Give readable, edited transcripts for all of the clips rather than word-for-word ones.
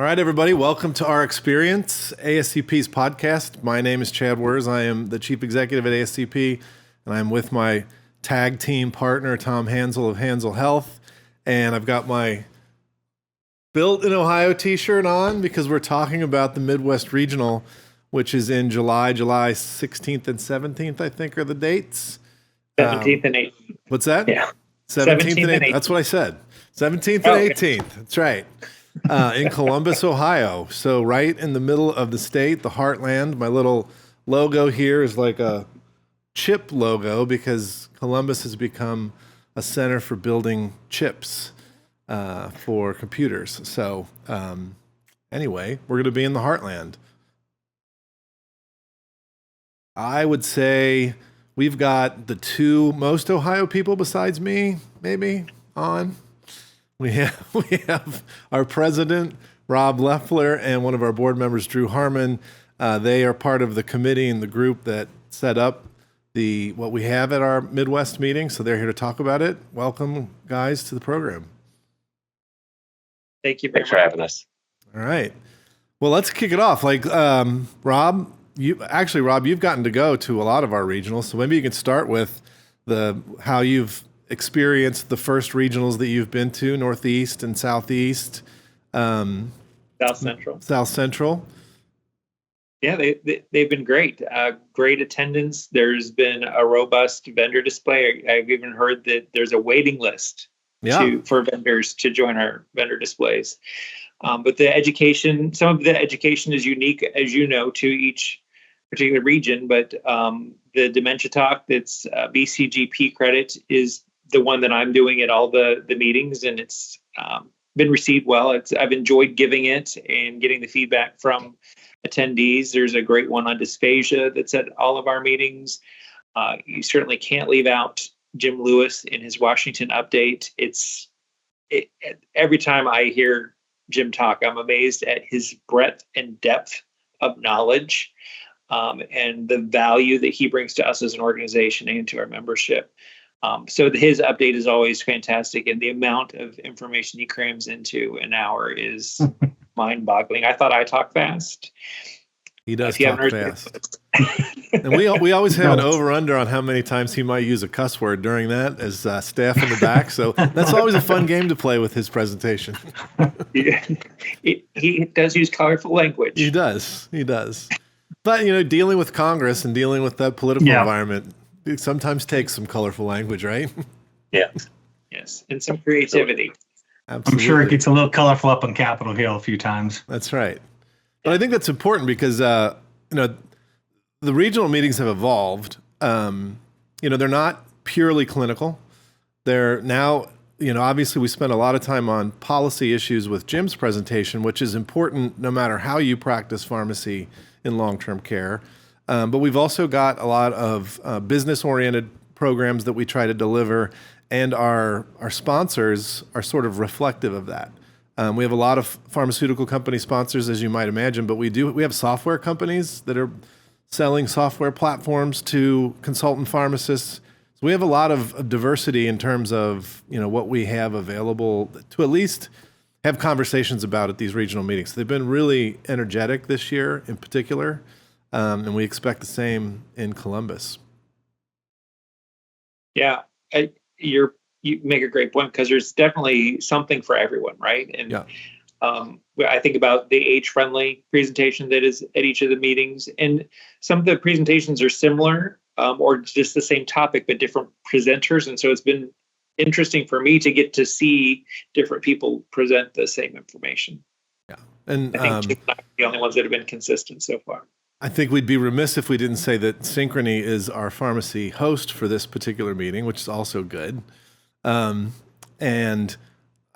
right, everybody, welcome to Our Experience, ASCP's podcast. My name is Chad Wers. I am the Chief Executive at ASCP, and I'm with my tag team partner, Tom Hansel of Hansel Health, and I've got my Built in Ohio t-shirt on because we're talking about the Midwest Regional, which is in July 16th and 17th, I think, are the dates. 17th and 18th. What's that? Yeah. 17th and 18th. That's what I said. 17th and 18th. That's right. In Columbus, Ohio. So right in the middle of the state, the heartland. My little logo here is like a chip logo because Columbus has become a center for building chips for computers. So anyway, we're going to be in the heartland. I would say we've got the two most Ohio people besides me, maybe, on. We have our president, Rob Leffler, and one of our board members, Drew Harmon. They are part of the committee and the group that set up what we have at our Midwest meeting, so they're here to talk about it. Welcome, guys, to the program. Thank you Thanks for having us. All right. Well, let's kick it off. Rob, you've gotten to go to a lot of our regionals, so maybe you can start with how you've experienced the first regionals that you've been to, Northeast and Southeast. South Central. South Central. Yeah, they've been great. Great attendance. There's been a robust vendor display. I've even heard that there's a waiting list for vendors to join our vendor displays. But the education, some of the education is unique, as you know, to each particular region. But the Dementia Talk, that's BCGP credit, is the one that I'm doing at all the meetings, and it's been received well. I've enjoyed giving it and getting the feedback from attendees. There's a great one on dysphagia that's at all of our meetings. You certainly can't leave out Jim Lewis in his Washington update. Every time I hear Jim talk, I'm amazed at his breadth and depth of knowledge and the value that he brings to us as an organization and to our membership. So his update is always fantastic, and the amount of information he crams into an hour is mind-boggling. I thought I talk fast. He does talk fast. And we always have an over-under on how many times he might use a cuss word during that as staff in the back. So that's always a fun game to play with his presentation. He does use colorful language. He does. But, dealing with Congress and dealing with that political environment, it sometimes takes some colorful language, right? Yeah. Yes, and some creativity. Absolutely. I'm sure it gets a little colorful up on Capitol Hill a few times. That's right. But I think that's important because, the regional meetings have evolved. They're not purely clinical. They're now, obviously we spent a lot of time on policy issues with Jim's presentation, which is important no matter how you practice pharmacy in long-term care. But we've also got a lot of business-oriented programs that we try to deliver, and our sponsors are sort of reflective of that. We have a lot of pharmaceutical company sponsors, as you might imagine, but we have software companies that are selling software platforms to consultant pharmacists. So we have a lot of diversity in terms of what we have available to at least have conversations about at these regional meetings. They've been really energetic this year in particular. And we expect the same in Columbus. Yeah, you make a great point because there's definitely something for everyone, right? And I think about the age-friendly presentation that is at each of the meetings, and some of the presentations are similar or just the same topic but different presenters, and so it's been interesting for me to get to see different people present the same information. Yeah, and I think Jim's not the only ones that have been consistent so far. I think we'd be remiss if we didn't say that Synchrony is our pharmacy host for this particular meeting, which is also good. And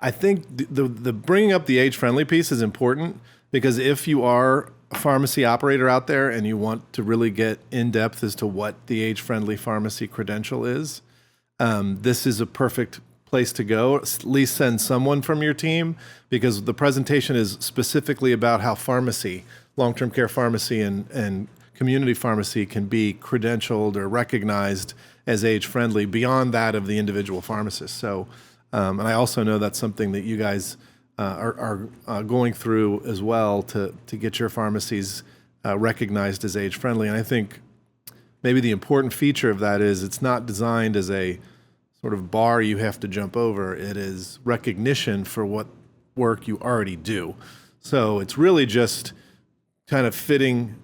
I think the bringing up the age-friendly piece is important because if you are a pharmacy operator out there and you want to really get in-depth as to what the age-friendly pharmacy credential is, this is a perfect place to go. At least send someone from your team because the presentation is specifically about how pharmacy, long-term care pharmacy and community pharmacy can be credentialed or recognized as age-friendly beyond that of the individual pharmacist. So, and I also know that's something that you guys are going through as well to get your pharmacies recognized as age friendly. And I think maybe the important feature of that is it's not designed as a sort of bar you have to jump over. It is recognition for what work you already do. So it's really just kind of fitting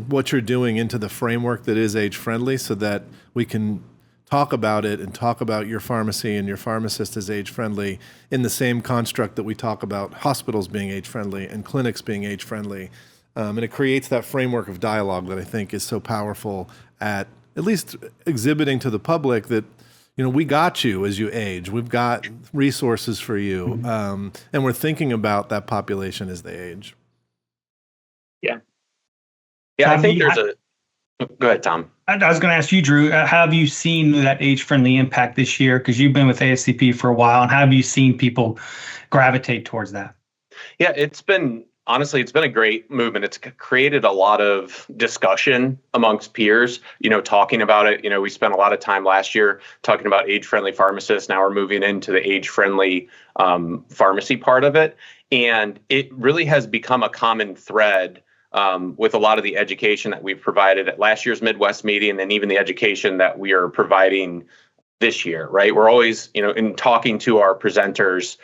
what you're doing into the framework that is age friendly so that we can talk about it and talk about your pharmacy and your pharmacist as age friendly in the same construct that we talk about hospitals being age friendly and clinics being age friendly. And it creates that framework of dialogue that I think is so powerful at least exhibiting to the public that, we got you as you age. We've got resources for you. And we're thinking about that population as they age. Yeah. Yeah, I think there's go ahead, Tom. I was going to ask you, Drew, have you seen that age-friendly impact this year? Because you've been with ASCP for a while, and have you seen people gravitate towards that? Yeah, it's been a great movement. It's created a lot of discussion amongst peers, talking about it. We spent a lot of time last year talking about age-friendly pharmacists. Now we're moving into the age-friendly pharmacy part of it. And it really has become a common thread with a lot of the education that we've provided at last year's Midwest meeting and even the education that we are providing this year, right? We're always, in talking to our presenters,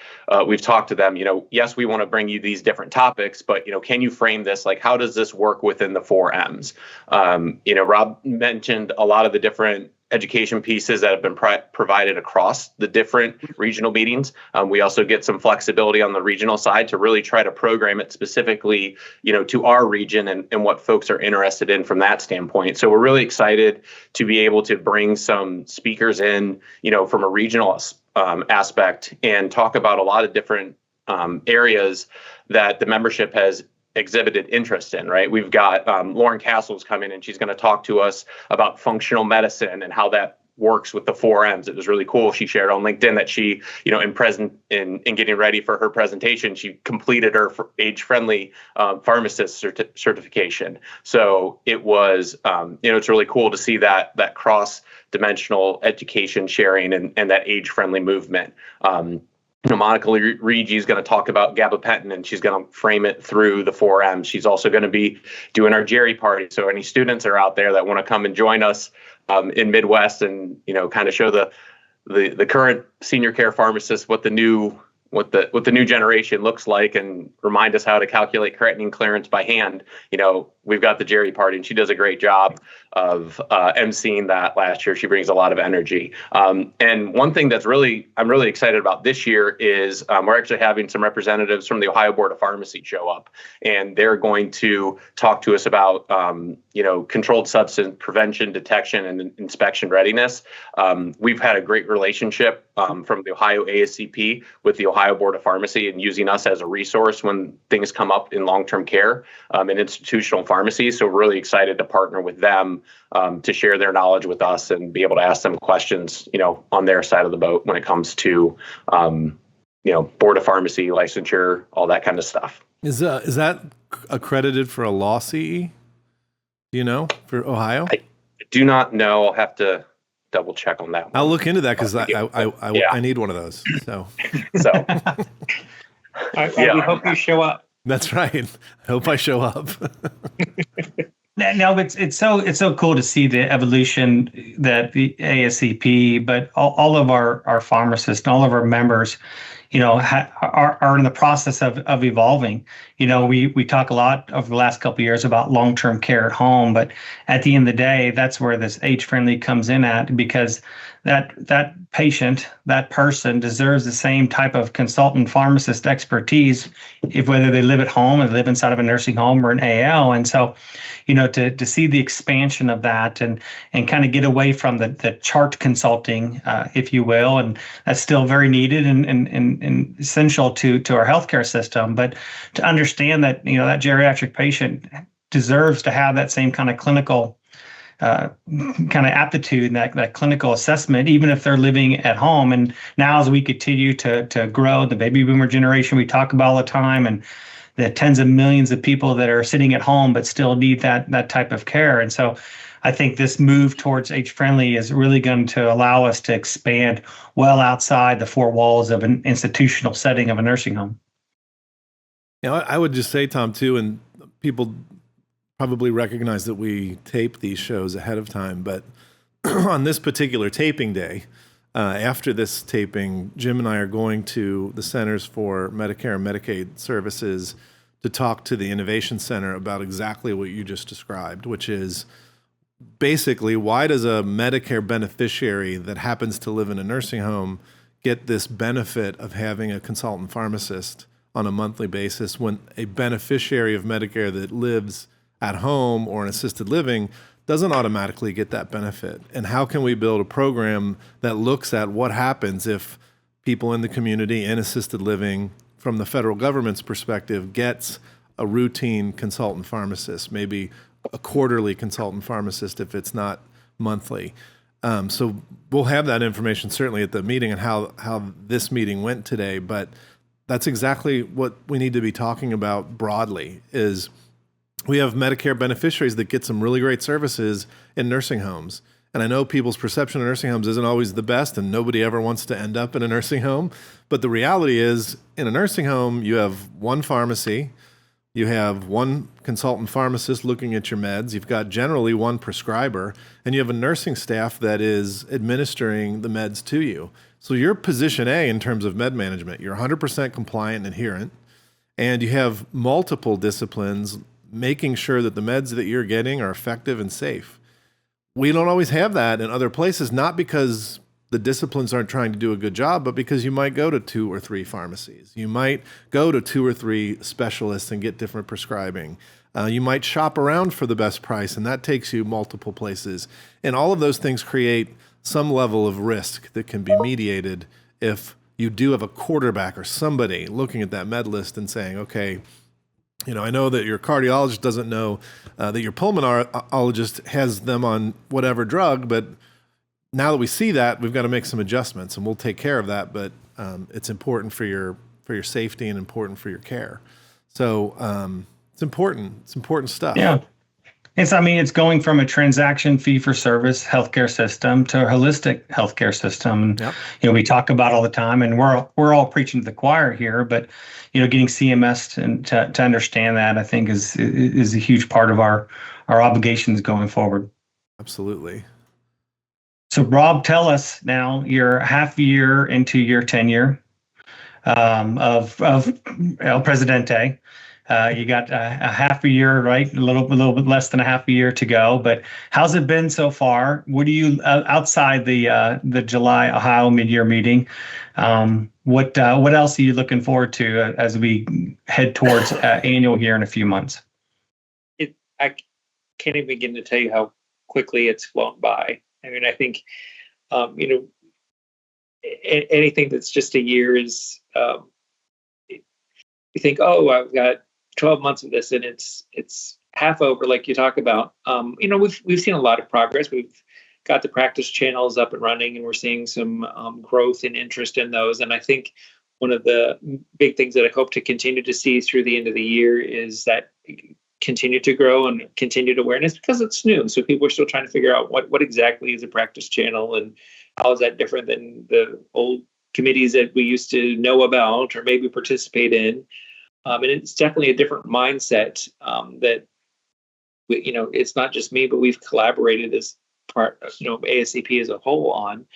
we've talked to them, yes, we want to bring you these different topics, but, can you frame this? Like, how does this work within the 4 M's? Rob mentioned a lot of the different education pieces that have been provided across the different regional meetings. We also get some flexibility on the regional side to really try to program it specifically, to our region and what folks are interested in from that standpoint. So we're really excited to be able to bring some speakers in, from a regional aspect and talk about a lot of different areas that the membership has exhibited interest in, right? We've got Lauren Castles coming and she's going to talk to us about functional medicine and how that works with the 4 M's. It was really cool. She shared on LinkedIn that she, in getting ready for her presentation, she completed her age-friendly pharmacist certification. So it was, it's really cool to see that cross-dimensional education sharing and that age-friendly movement. Monica Rigi is going to talk about gabapentin, and she's going to frame it through the 4 M's. She's also going to be doing our Jerry party. So any students are out there that want to come and join us in Midwest and, kind of show the current senior care pharmacists what the new generation looks like and remind us how to calculate creatinine clearance by hand. We've got the Jerry party, and she does a great job of emceeing that last year. She brings a lot of energy. And one thing I'm really excited about this year is we're actually having some representatives from the Ohio Board of Pharmacy show up, and they're going to talk to us about, controlled substance prevention, detection, and inspection readiness. We've had a great relationship from the Ohio ASCP with the Ohio Board of Pharmacy and using us as a resource when things come up in long-term care and institutional pharmacy. So we're really excited to partner with them to share their knowledge with us and be able to ask them questions, on their side of the boat when it comes to, Board of Pharmacy, licensure, all that kind of stuff. Is that accredited for a law CE? For Ohio? I do not know. I'll have to double check on that one. I'll look into that because I need one of those. So we hope you show up. That's right. I hope I show up. Now it's so cool to see the evolution that the ASCP, but all of our pharmacists and all of our members, are in the process of evolving. We talk a lot over the last couple of years about long-term care at home, but at the end of the day, that's where this age-friendly comes in at, because that patient, that person deserves the same type of consultant pharmacist expertise, whether they live at home or live inside of a nursing home or an AL. And so, to see the expansion of that and kind of get away from the chart consulting, if you will, and that's still very needed and essential to our healthcare system. But to understand that, that geriatric patient deserves to have that same kind of clinical kind of aptitude and that clinical assessment, even if they're living at home. And now as we continue to grow, the baby boomer generation we talk about all the time, and the tens of millions of people that are sitting at home but still need that type of care. And so I think this move towards age-friendly is really going to allow us to expand well outside the four walls of an institutional setting of a nursing home. I would just say, Tom, too, and people probably recognize that we tape these shows ahead of time, but on this particular taping day, after this taping, Jim and I are going to the Centers for Medicare and Medicaid Services to talk to the Innovation Center about exactly what you just described, which is basically, why does a Medicare beneficiary that happens to live in a nursing home get this benefit of having a consultant pharmacist on a monthly basis when a beneficiary of Medicare that lives at home or in assisted living doesn't automatically get that benefit? And how can we build a program that looks at what happens if people in the community in assisted living, from the federal government's perspective, gets a routine consultant pharmacist, maybe a quarterly consultant pharmacist if it's not monthly. So we'll have that information certainly at the meeting and how this meeting went today, but that's exactly what we need to be talking about broadly. Is we have Medicare beneficiaries that get some really great services in nursing homes. And I know people's perception of nursing homes isn't always the best, and nobody ever wants to end up in a nursing home. But the reality is, in a nursing home, you have one pharmacy, you have one consultant pharmacist looking at your meds, you've got generally one prescriber, and you have a nursing staff that is administering the meds to you. So you're position A in terms of med management. You're 100% compliant and adherent, and you have multiple disciplines making sure that the meds that you're getting are effective and safe. We don't always have that in other places, not because the disciplines aren't trying to do a good job, but because you might go to 2 or 3 pharmacies. You might go to 2 or 3 specialists and get different prescribing. You might shop around for the best price, and that takes you multiple places. And all of those things create some level of risk that can be mediated if you do have a quarterback or somebody looking at that med list and saying, okay, I know that your cardiologist doesn't know that your pulmonologist has them on whatever drug, but now that we see that, we've got to make some adjustments, and we'll take care of that. But it's important for your safety and important for your care. So it's important. It's important stuff. Yeah. It's going from a transaction fee for service healthcare system to a holistic healthcare system. And, Yep. We talk about all the time, and we're all preaching to the choir here, but, getting CMS to understand that, I think is a huge part of our obligations going forward. Absolutely. So Rob, tell us now, you're half a year into your tenure of El Presidente. You got a half a year, right? A little bit less than a half a year to go. But how's it been so far? What do you outside the July Ohio mid-year meeting? What else are you looking forward to as we head towards annual here in a few months? I can't even begin to tell you how quickly it's flown by. I mean, I think anything that's just a year is. You think, oh, I've got 12 months of this, and it's half over, like you talk about. We've seen a lot of progress. We've got the practice channels up and running, and we're seeing some growth and interest in those. And I think one of the big things that I hope to continue to see through the end of the year is that continue to grow and continued awareness, because it's new. So people are still trying to figure out what exactly is a practice channel and how is that different than the old committees that we used to know about or maybe participate in. And it's definitely a different mindset that, it's not just me, but we've collaborated as part of, ASCP as a whole on.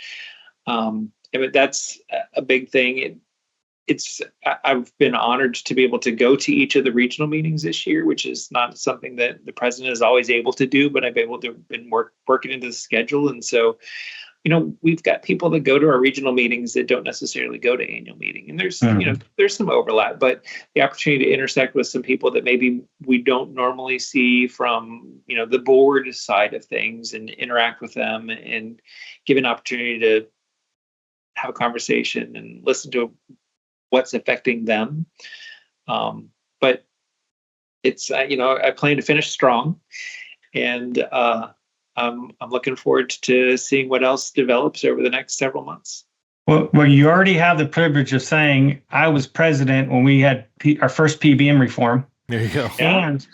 That's a big thing. I've been honored to be able to go to each of the regional meetings this year, which is not something that the president is always able to do, but I've been able to working into the schedule. And so, we've got people that go to our regional meetings that don't necessarily go to annual meeting. And there's, there's some overlap, but the opportunity to intersect with some people that maybe we don't normally see from, the board side of things and interact with them and give an opportunity to have a conversation and listen to what's affecting them. But it's, I plan to finish strong, and I'm looking forward to seeing what else develops over the next several months. Well, you already have the privilege of saying I was president when we had our first PBM reform. There you go. And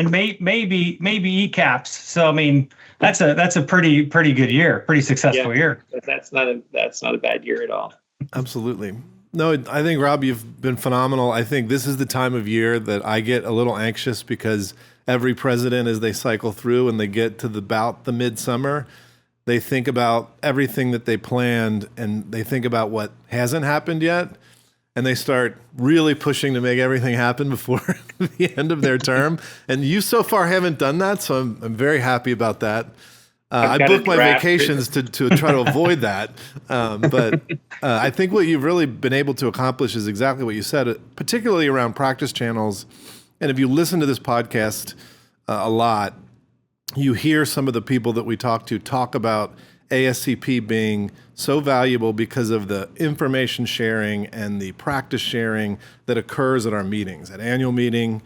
maybe ECAPS. So that's a pretty good year, pretty successful year. That's not a bad year at all. Absolutely. No, I think, Rob, you've been phenomenal. I think this is the time of year that I get a little anxious because every president, as they cycle through and they get to about the midsummer, they think about everything that they planned and they think about what hasn't happened yet. And they start really pushing to make everything happen before the end of their term. And you so far haven't done that, so I'm very happy about that. I booked my vacations to try to avoid that. But I think what you've really been able to accomplish is exactly what you said, particularly around practice channels. And if you listen to this podcast a lot, you hear some of the people that we talk about ASCP being so valuable because of the information sharing and the practice sharing that occurs at our meetings, at annual meeting,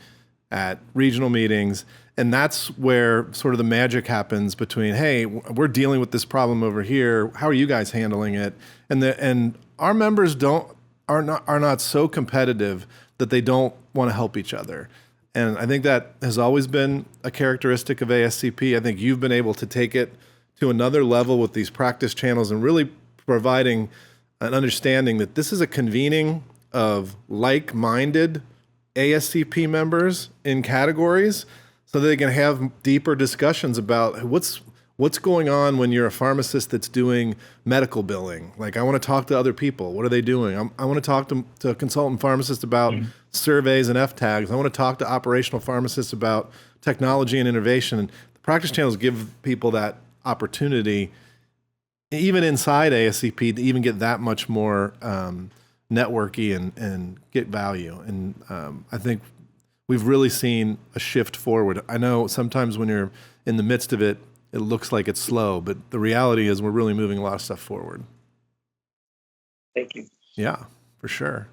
at regional meetings. And that's where sort of the magic happens between, hey, we're dealing with this problem over here. How are you guys handling it? And our members are not so competitive that they don't want to help each other. And I think that has always been a characteristic of ASCP. I think you've been able to take it to another level with these practice channels and really providing an understanding that this is a convening of like-minded ASCP members in categories so that they can have deeper discussions about what's going on when you're a pharmacist that's doing medical billing. Like, I want to talk to other people. What are they doing? I want to talk to a consultant pharmacist about surveys and F-tags. I want to talk to operational pharmacists about technology and innovation. And the practice channels give people that opportunity, even inside ASCP, to even get that much more networky and get value. And I think we've really seen a shift forward. I know sometimes when you're in the midst of it, it looks like it's slow, but the reality is we're really moving a lot of stuff forward. Thank you. Yeah, for sure.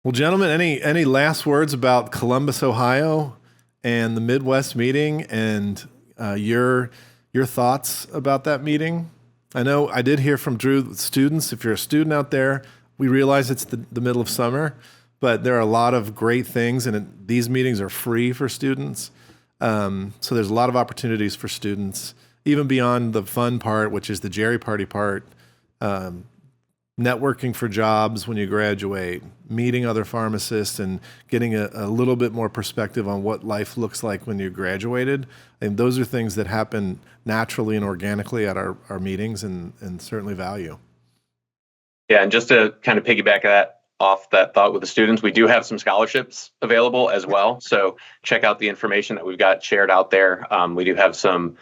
Well, gentlemen, any last words about Columbus, Ohio and the Midwest meeting and your thoughts about that meeting? I know I did hear from Drew, students. If you're a student out there, we realize it's the middle of summer, but there are a lot of great things, and these meetings are free for students. So there's a lot of opportunities for students, even beyond the fun part, which is the Jerry Party part, networking for jobs when you graduate, meeting other pharmacists and getting a little bit more perspective on what life looks like when you graduated. And those are things that happen naturally and organically at our meetings and certainly value. Yeah, and just to kind of piggyback off that thought with the students, we do have some scholarships available as well. So check out the information that we've got shared out there. We do have some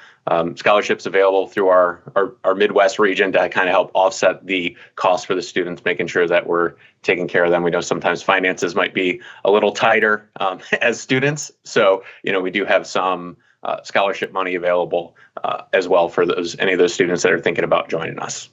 scholarships available through our Midwest region to kind of help offset the cost for the students, making sure that we're taking care of them. We know sometimes finances might be a little tighter as students. So, we do have some scholarship money available as well for any of those students that are thinking about joining us.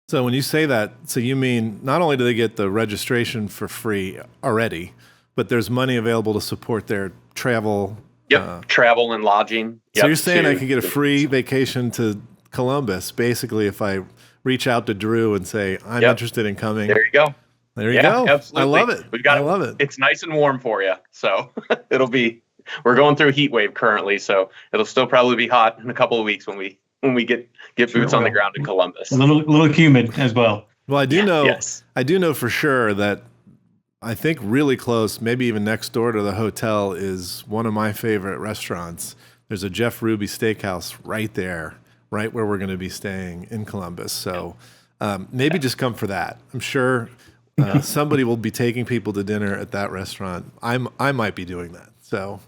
So when you say that, so you mean not only do they get the registration for free already, but there's money available to support their travel. Yep, travel and lodging. So you're saying I could get a free vacation to Columbus, basically, if I reach out to Drew and say, I'm interested in coming. There you go. There you go. Absolutely. I love it. I love it. It's nice and warm for you. So we're going through a heat wave currently, so it'll still probably be hot in a couple of weeks when we get boots on the ground in Columbus. A little humid as well. Well, I do know for sure that I think really close, maybe even next door to the hotel, is one of my favorite restaurants. There's a Jeff Ruby Steakhouse right there, right where we're going to be staying in Columbus. So maybe just come for that. I'm sure somebody will be taking people to dinner at that restaurant. I might be doing that. So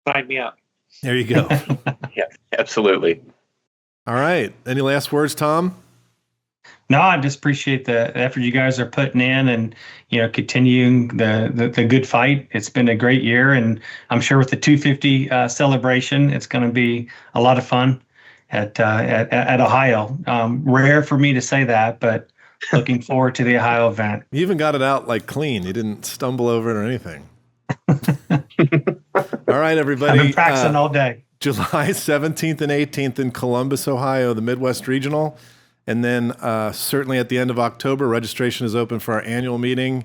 sign me up. There you go. Yeah, absolutely. All right. Any last words, Tom? No, I just appreciate the effort you guys are putting in and, continuing the good fight. It's been a great year, and I'm sure with the 250 celebration, it's going to be a lot of fun at Ohio. Rare for me to say that, but looking forward to the Ohio event. You even got it out clean. You didn't stumble over it or anything. All right, everybody. I've been practicing all day. July 17th and 18th in Columbus, Ohio, the Midwest Regional. And then certainly at the end of October, registration is open for our annual meeting.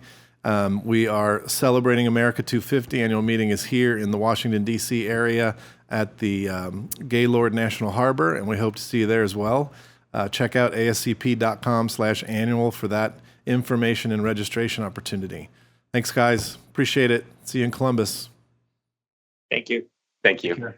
We are celebrating America 250. Annual meeting is here in the Washington, D.C. area at the Gaylord National Harbor, and we hope to see you there as well. check out ascp.com/annual for that information and registration opportunity. Thanks, guys. Appreciate it. See you in Columbus. Thank you. Thank you. Sure.